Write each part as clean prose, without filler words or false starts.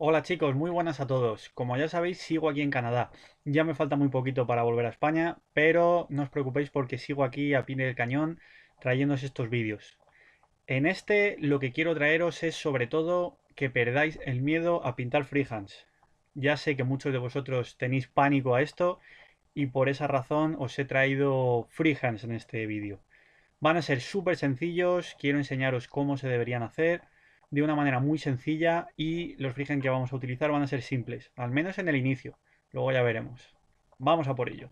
Hola chicos, muy buenas a todos. Como ya sabéis, sigo aquí en Canadá. Ya me falta muy poquito para volver a España, pero no os preocupéis porque sigo aquí a pie del cañón trayéndoos estos vídeos. En este lo que quiero traeros es sobre todo que perdáis el miedo a pintar freehands. Ya sé que muchos de vosotros tenéis pánico a esto y por esa razón os he traído freehands en este vídeo. Van a ser súper sencillos, quiero enseñaros cómo se deberían hacer de una manera muy sencilla y los freehand que vamos a utilizar van a ser simples, al menos en el inicio, luego ya veremos. Vamos a por ello.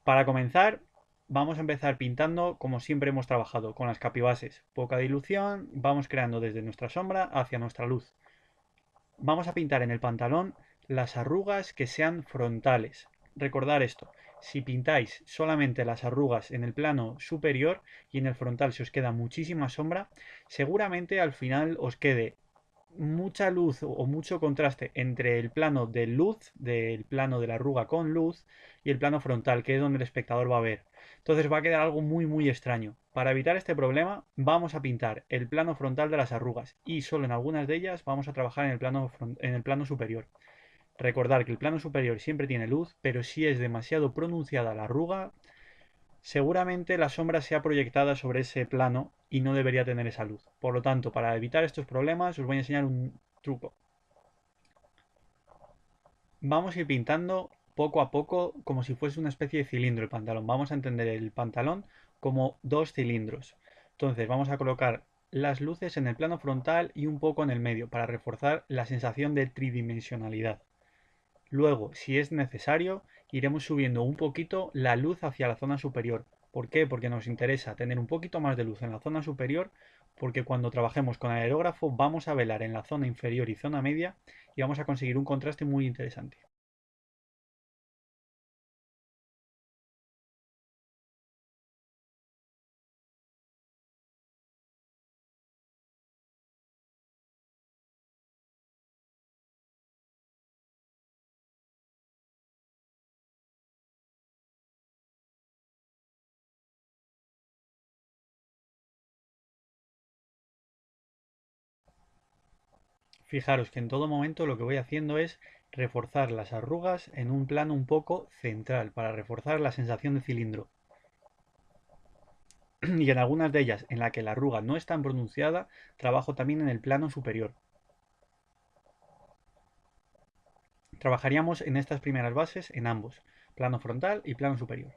Para comenzar, vamos a empezar pintando como siempre hemos trabajado, con las capibases. Poca dilución, vamos creando desde nuestra sombra hacia nuestra luz. Vamos a pintar en el pantalón las arrugas que sean frontales. Recordar esto, si pintáis solamente las arrugas en el plano superior y en el frontal se os queda muchísima sombra, seguramente al final os quede mucha luz o mucho contraste entre el plano de luz, del plano de la arruga con luz, y el plano frontal, que es donde el espectador va a ver. Entonces va a quedar algo muy extraño. Para evitar este problema, vamos a pintar el plano frontal de las arrugas y solo en algunas de ellas vamos a trabajar en el plano superior. Recordar que el plano superior siempre tiene luz, pero si es demasiado pronunciada la arruga, seguramente la sombra sea proyectada sobre ese plano y no debería tener esa luz. Por lo tanto, para evitar estos problemas, os voy a enseñar un truco. Vamos a ir pintando poco a poco como si fuese una especie de cilindro el pantalón. Vamos a entender el pantalón como dos cilindros. Entonces vamos a colocar las luces en el plano frontal y un poco en el medio para reforzar la sensación de tridimensionalidad. Luego, si es necesario, iremos subiendo un poquito la luz hacia la zona superior. ¿Por qué? Porque nos interesa tener un poquito más de luz en la zona superior, porque cuando trabajemos con el aerógrafo vamos a velar en la zona inferior y zona media y vamos a conseguir un contraste muy interesante. Fijaros que en todo momento lo que voy haciendo es reforzar las arrugas en un plano un poco central para reforzar la sensación de cilindro. Y en algunas de ellas en la que la arruga no es tan pronunciada, trabajo también en el plano superior. Trabajaríamos en estas primeras bases en ambos, plano frontal y plano superior.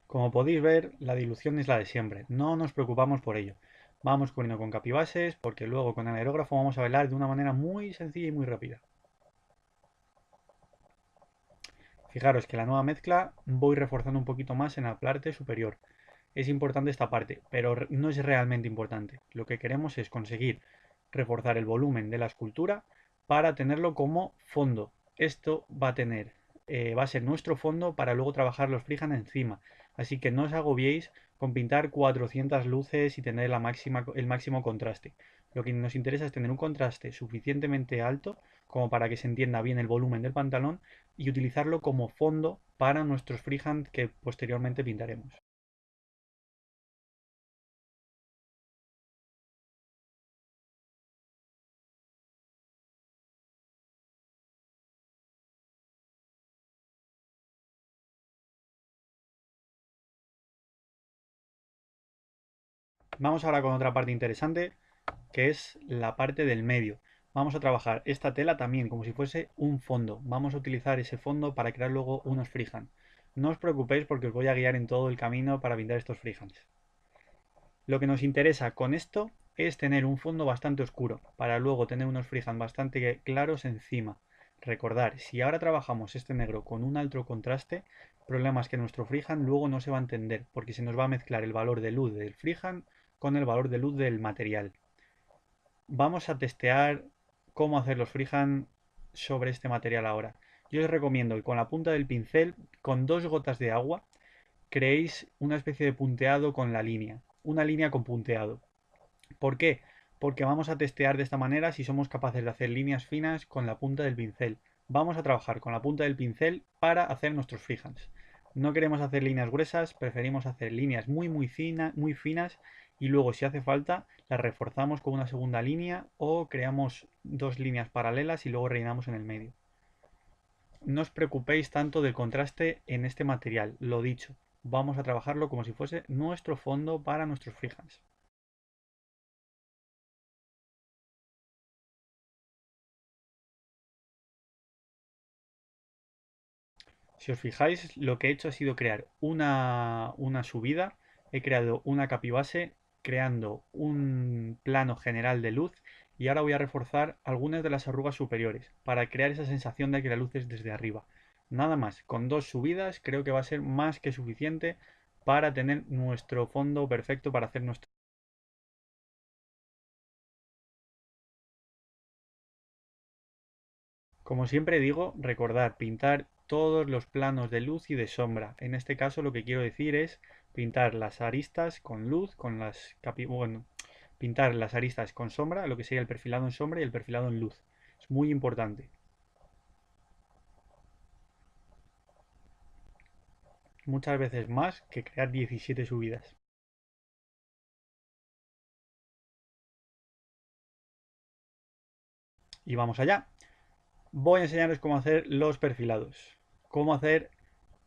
Como podéis ver, la dilución es la de siempre, no nos preocupamos por ello. Vamos cubriendo con capibases porque luego con el aerógrafo vamos a velar de una manera muy sencilla y muy rápida. Fijaros que la nueva mezcla voy reforzando un poquito más en la parte superior. Es importante esta parte, pero no es realmente importante. Lo que queremos es conseguir reforzar el volumen de la escultura para tenerlo como fondo. Esto va a ser nuestro fondo para luego trabajar los freehand encima. Así que no os agobiéis con pintar 400 luces y tener el máximo contraste. Lo que nos interesa es tener un contraste suficientemente alto como para que se entienda bien el volumen del pantalón y utilizarlo como fondo para nuestros freehand que posteriormente pintaremos. Vamos ahora con otra parte interesante, que es la parte del medio. Vamos a trabajar esta tela también como si fuese un fondo. Vamos a utilizar ese fondo para crear luego unos freehand. No os preocupéis porque os voy a guiar en todo el camino para pintar estos freehands. Lo que nos interesa con esto es tener un fondo bastante oscuro para luego tener unos freehand bastante claros encima. Recordar, si ahora trabajamos este negro con un alto contraste, el problema es que nuestro freehand luego no se va a entender porque se nos va a mezclar el valor de luz del freehand con el valor de luz del material. Vamos a testear cómo hacer los freehand sobre este material ahora. Yo os recomiendo que con la punta del pincel, con dos gotas de agua, creéis una especie de punteado con la línea. Una línea con punteado. ¿Por qué? Porque vamos a testear de esta manera si somos capaces de hacer líneas finas con la punta del pincel. Vamos a trabajar con la punta del pincel para hacer nuestros freehands. No queremos hacer líneas gruesas, preferimos hacer líneas muy finas y luego si hace falta las reforzamos con una segunda línea o creamos dos líneas paralelas y luego rellenamos en el medio. No os preocupéis tanto del contraste en este material, lo dicho, vamos a trabajarlo como si fuese nuestro fondo para nuestros freehands. Si os fijáis, lo que he hecho ha sido crear una subida, he creado una capibase creando un plano general de luz y ahora voy a reforzar algunas de las arrugas superiores para crear esa sensación de que la luz es desde arriba. Nada más, con dos subidas creo que va a ser más que suficiente para tener nuestro fondo perfecto para hacer nuestro... Como siempre digo, recordar pintar todos los planos de luz y de sombra. En este caso lo que quiero decir es pintar las aristas con luz, bueno, pintar las aristas con sombra, lo que sería el perfilado en sombra y el perfilado en luz. Es muy importante. Muchas veces más que crear 17 subidas. Y vamos allá. Voy a enseñaros cómo hacer los perfilados. Cómo hacer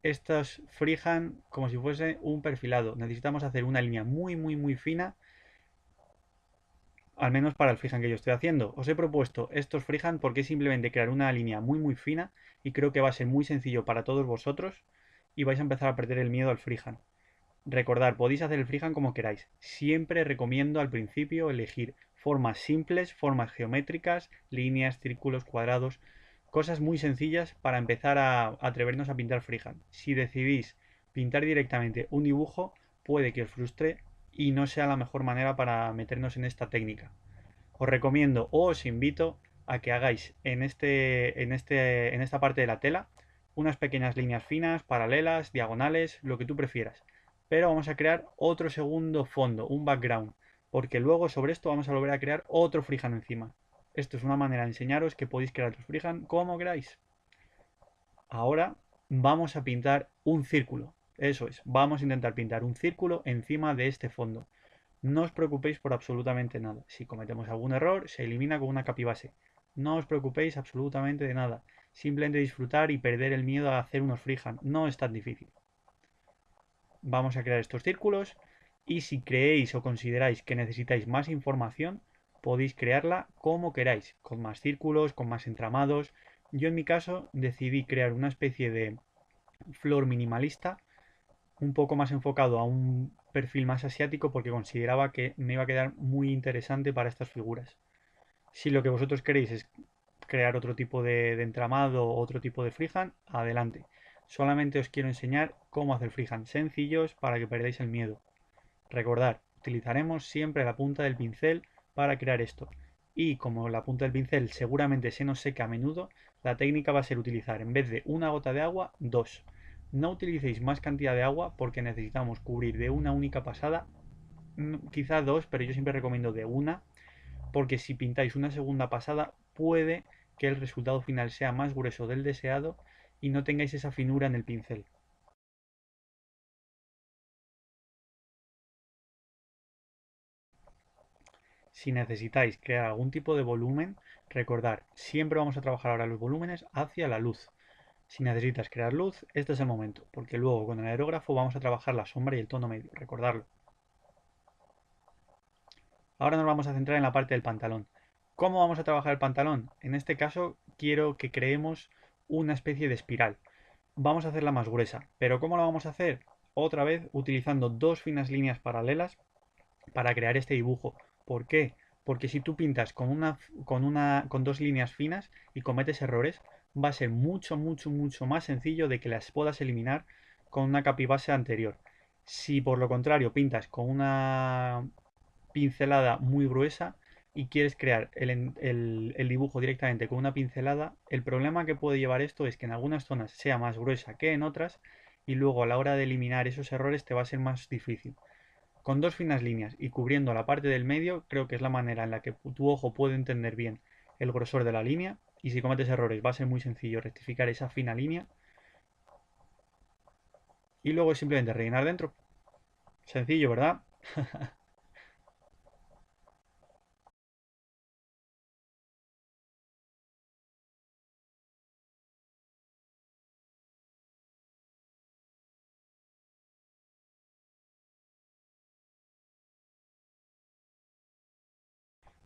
estos freehand como si fuese un perfilado. Necesitamos hacer una línea muy fina, al menos para el freehand que yo estoy haciendo. Os he propuesto estos freehand porque es simplemente crear una línea muy fina y creo que va a ser muy sencillo para todos vosotros y vais a empezar a perder el miedo al freehand. Recordad, podéis hacer el freehand como queráis. Siempre recomiendo al principio elegir formas simples, formas geométricas, líneas, círculos, cuadrados, cosas muy sencillas para empezar a atrevernos a pintar freehand. Si decidís pintar directamente un dibujo, puede que os frustre y no sea la mejor manera para meternos en esta técnica. Os recomiendo o os invito a que hagáis en esta parte de la tela unas pequeñas líneas finas, paralelas, diagonales, lo que tú prefieras. Pero vamos a crear otro segundo fondo, un background, porque luego sobre esto vamos a volver a crear otro freehand encima. Esto es una manera de enseñaros que podéis crear los freehand como queráis. Ahora vamos a pintar un círculo. Eso es, vamos a intentar pintar un círculo encima de este fondo. No os preocupéis por absolutamente nada. Si cometemos algún error, se elimina con una capibase. No os preocupéis absolutamente de nada. Simplemente disfrutar y perder el miedo a hacer unos freehand. No es tan difícil. Vamos a crear estos círculos y si creéis o consideráis que necesitáis más información, podéis crearla como queráis, con más círculos, con más entramados. Yo en mi caso decidí crear una especie de flor minimalista un poco más enfocado a un perfil más asiático porque consideraba que me iba a quedar muy interesante para estas figuras. Si lo que vosotros queréis es crear otro tipo de entramado o otro tipo de freehand, adelante. Solamente os quiero enseñar cómo hacer freehand sencillos para que perdáis el miedo. Recordad, utilizaremos siempre la punta del pincel para crear esto. Y como la punta del pincel seguramente se nos seca a menudo, la técnica va a ser utilizar en vez de una gota de agua, dos. No utilicéis más cantidad de agua porque necesitamos cubrir de una única pasada, quizá dos, pero yo siempre recomiendo de una, porque si pintáis una segunda pasada puede que el resultado final sea más grueso del deseado y no tengáis esa finura en el pincel. Si necesitáis crear algún tipo de volumen, recordar, siempre vamos a trabajar ahora los volúmenes hacia la luz. Si necesitas crear luz, este es el momento, porque luego con el aerógrafo vamos a trabajar la sombra y el tono medio, recordarlo. Ahora nos vamos a centrar en la parte del pantalón. ¿Cómo vamos a trabajar el pantalón? En este caso quiero que creemos una especie de espiral. Vamos a hacerla más gruesa, pero ¿cómo la vamos a hacer? Otra vez utilizando dos finas líneas paralelas para crear este dibujo. ¿Por qué? Porque si tú pintas con dos líneas finas y cometes errores, va a ser mucho más sencillo de que las puedas eliminar con una capibase anterior. Si por lo contrario pintas con una pincelada muy gruesa y quieres crear el dibujo directamente con una pincelada, el problema que puede llevar esto es que en algunas zonas sea más gruesa que en otras y luego a la hora de eliminar esos errores te va a ser más difícil. Con dos finas líneas y cubriendo la parte del medio, creo que es la manera en la que tu ojo puede entender bien el grosor de la línea Y si cometes errores va a ser muy sencillo rectificar esa fina línea. Y luego simplemente rellenar dentro. Sencillo, ¿verdad?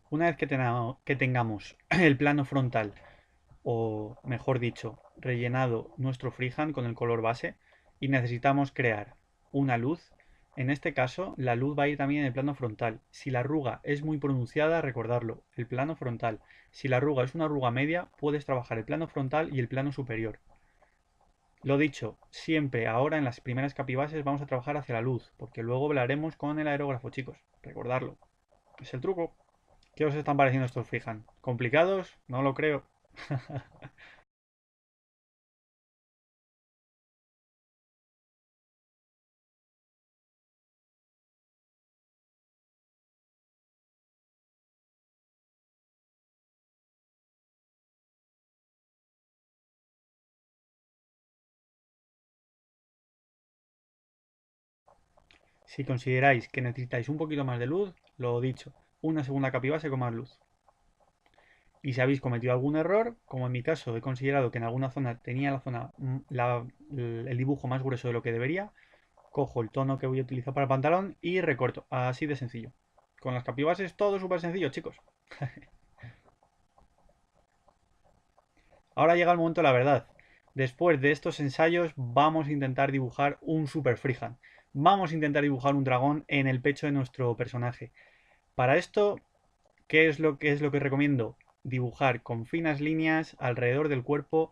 Una vez que tengamos el plano frontal, o mejor dicho, rellenado nuestro freehand con el color base y necesitamos crear una luz, en este caso la luz va a ir también en el plano frontal. Si la arruga es muy pronunciada, recordarlo, el plano frontal. Si la arruga es una arruga media, puedes trabajar el plano frontal y el plano superior. Lo dicho, siempre ahora en las primeras capibases vamos a trabajar hacia la luz, porque luego hablaremos con el aerógrafo, chicos. Recordarlo. Es el truco. ¿Qué os están pareciendo estos freehand? ¿Complicados? No lo creo. Si consideráis que necesitáis un poquito más de luz, lo dicho, una segunda capibase con más luz. Y si habéis cometido algún error, como en mi caso he considerado que en alguna zona tenía el dibujo más grueso de lo que debería, cojo el tono que voy a utilizar para el pantalón y recorto. Así de sencillo. Con las capibases todo súper sencillo, chicos. Ahora llega el momento de la verdad. Después de estos ensayos vamos a intentar dibujar un super freehand. Vamos a intentar dibujar un dragón en el pecho de nuestro personaje. Para esto, ¿qué es lo que recomiendo? Dibujar con finas líneas alrededor del cuerpo,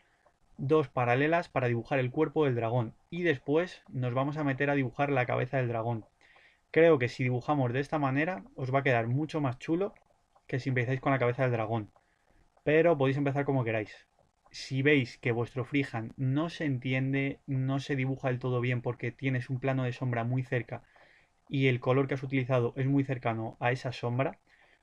dos paralelas para dibujar el cuerpo del dragón. Y después nos vamos a meter a dibujar la cabeza del dragón. Creo que si dibujamos de esta manera os va a quedar mucho más chulo que si empezáis con la cabeza del dragón. Pero podéis empezar como queráis. Si veis que vuestro freehand no se entiende, no se dibuja del todo bien porque tienes un plano de sombra muy cerca y el color que has utilizado es muy cercano a esa sombra,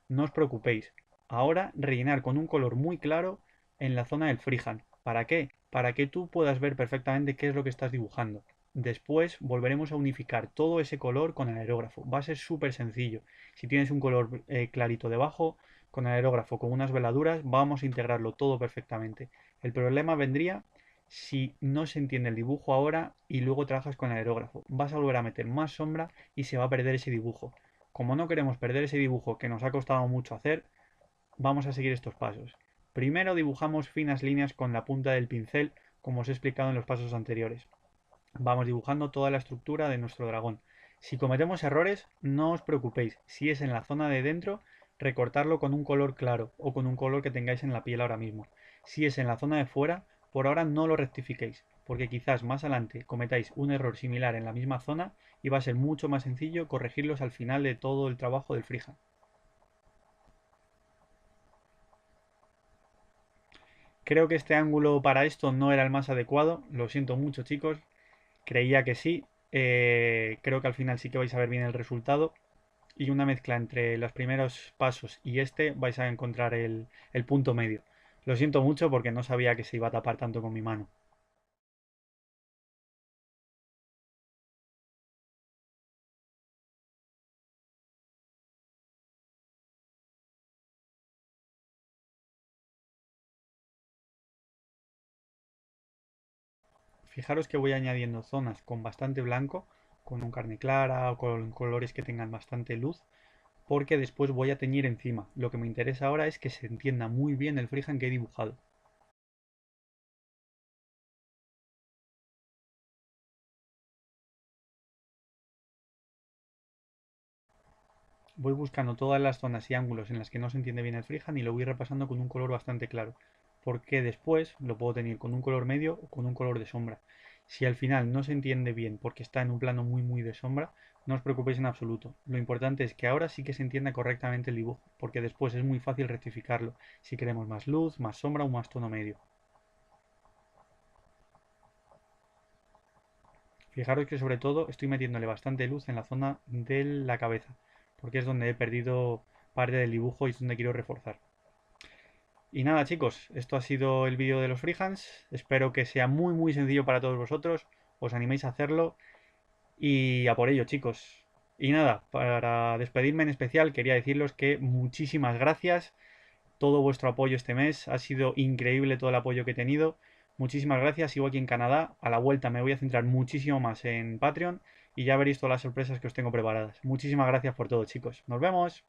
no os preocupéis. Ahora rellenar con un color muy claro en la zona del freehand. ¿Para qué? Para que tú puedas ver perfectamente qué es lo que estás dibujando. Después volveremos a unificar todo ese color con el aerógrafo. Va a ser súper sencillo. Si tienes un color clarito debajo, con el aerógrafo, con unas veladuras, vamos a integrarlo todo perfectamente. El problema vendría si no se entiende el dibujo ahora y luego trabajas con el aerógrafo. Vas a volver a meter más sombra y se va a perder ese dibujo. Como no queremos perder ese dibujo que nos ha costado mucho hacer, vamos a seguir estos pasos. Primero dibujamos finas líneas con la punta del pincel, como os he explicado en los pasos anteriores. Vamos dibujando toda la estructura de nuestro dragón. Si cometemos errores, no os preocupéis. Si es en la zona de dentro, recortarlo con un color claro o con un color que tengáis en la piel ahora mismo. Si es en la zona de fuera, por ahora no lo rectifiquéis, porque quizás más adelante cometáis un error similar en la misma zona y va a ser mucho más sencillo corregirlos al final de todo el trabajo del freehand. Creo que este ángulo para esto no era el más adecuado, lo siento mucho chicos, creía que sí, creo que al final sí que vais a ver bien el resultado y una mezcla entre los primeros pasos y este vais a encontrar el punto medio. Lo siento mucho porque no sabía que se iba a tapar tanto con mi mano. Fijaros que voy añadiendo zonas con bastante blanco, con un carne clara o con colores que tengan bastante luz, porque después voy a teñir encima. Lo que me interesa ahora es que se entienda muy bien el freehand que he dibujado. Voy buscando todas las zonas y ángulos en las que no se entiende bien el freehand y lo voy repasando con un color bastante claro, porque después lo puedo tener con un color medio o con un color de sombra. Si al final no se entiende bien porque está en un plano muy de sombra, no os preocupéis en absoluto. Lo importante es que ahora sí que se entienda correctamente el dibujo, porque después es muy fácil rectificarlo si queremos más luz, más sombra o más tono medio. Fijaros que sobre todo estoy metiéndole bastante luz en la zona de la cabeza, porque es donde he perdido parte del dibujo y es donde quiero reforzar. Y nada, chicos, esto ha sido el vídeo de los freehands. Espero que sea muy muy sencillo para todos vosotros. Os animéis a hacerlo y a por ello, chicos. Y nada, para despedirme en especial quería decirles que muchísimas gracias. Todo vuestro apoyo este mes. Ha sido increíble todo el apoyo que he tenido. Muchísimas gracias. Sigo aquí en Canadá. A la vuelta me voy a centrar muchísimo más en Patreon y ya veréis todas las sorpresas que os tengo preparadas. Muchísimas gracias por todo, chicos. Nos vemos.